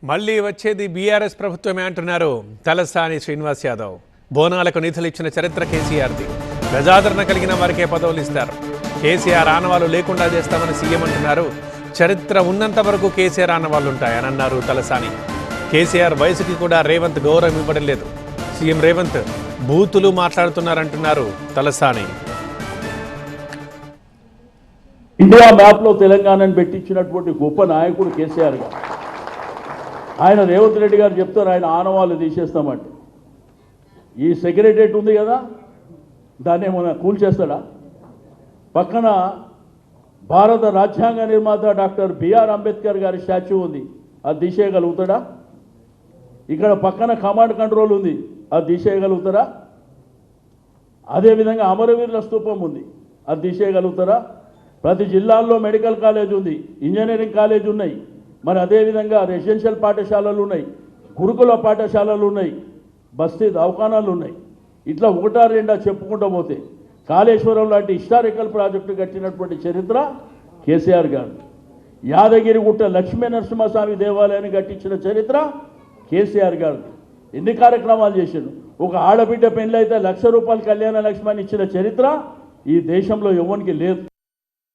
మళ్ళీ వచ్చేది బీఆర్ఎస్ ప్రభుత్వమే అంటున్నారు తలసాని శ్రీనివాస్ యాదవ్. బోనాలకు నిధులు ఇచ్చిన చరిత్ర కేసీఆర్ది. ప్రజాదరణ కలిగిన వారికే పదవులు ఇస్తారు. కేసీఆర్ ఆనవాళ్లు లేకుండా చేస్తామని సీఎం అంటున్నారు. చరిత్ర ఉన్నంత వరకు కేసీఆర్ ఆనవాళ్లు ఉంటాయని అన్నారు తలసాని. కేసీఆర్ వయసుకి కూడా రేవంత్ గౌరవం ఇవ్వడం లేదు. సీఎం రేవంత్ బూతులు మాట్లాడుతున్నారంటున్నారు తలసాని. ఇండియా మ్యాప్లో తెలంగాణను పెట్టించినటువంటి గొప్ప నాయకుడు కేసీఆర్ గారు. ఆయన రేవంత్ రెడ్డి గారు చెప్తారు ఆయన ఆనవాళ్ళు తీసేస్తామంటే. ఈ సెక్రటరియట్ ఉంది కదా, దాన్ని ఏమన్నా కూల్చేస్తాడా? పక్కన భారత రాజ్యాంగ నిర్మాత డాక్టర్ బిఆర్ అంబేద్కర్ గారి స్టాచ్యూ ఉంది, అది తీసేయగలుగుతాడా? ఇక్కడ పక్కన కమాండ్ కంట్రోల్ ఉంది, అది తీసేయగలుగుతారా? అదేవిధంగా అమరవీరుల స్తూపం ఉంది, అది తీసేయగలుగుతారా? ప్రతి జిల్లాల్లో మెడికల్ కాలేజ్ ఉంది, ఇంజనీరింగ్ కాలేజ్ ఉన్నాయి, మరి అదేవిధంగా రెసిడెన్షియల్ పాఠశాలలు ఉన్నాయి, గురుకుల పాఠశాలలు ఉన్నాయి, బస్తీ దవాఖానాలు ఉన్నాయి. ఇట్లా ఒకటా రెండా చెప్పుకుంటూ పోతే కాళేశ్వరం లాంటి హిస్టారికల్ ప్రాజెక్టు కట్టినటువంటి చరిత్ర కేసీఆర్ గారు. యాదగిరిగుట్ట లక్ష్మీ నరసింహస్వామి దేవాలయాన్ని కట్టించిన చరిత్ర కేసీఆర్ గారు. ఎన్ని కార్యక్రమాలు చేశాడు. ఒక ఆడబిడ్డ పెళ్ళి అయితే 1,00,000 రూపాయలు కళ్యాణ లక్ష్మాన్ని ఇచ్చిన చరిత్ర ఈ దేశంలో ఎవరికి లేదు.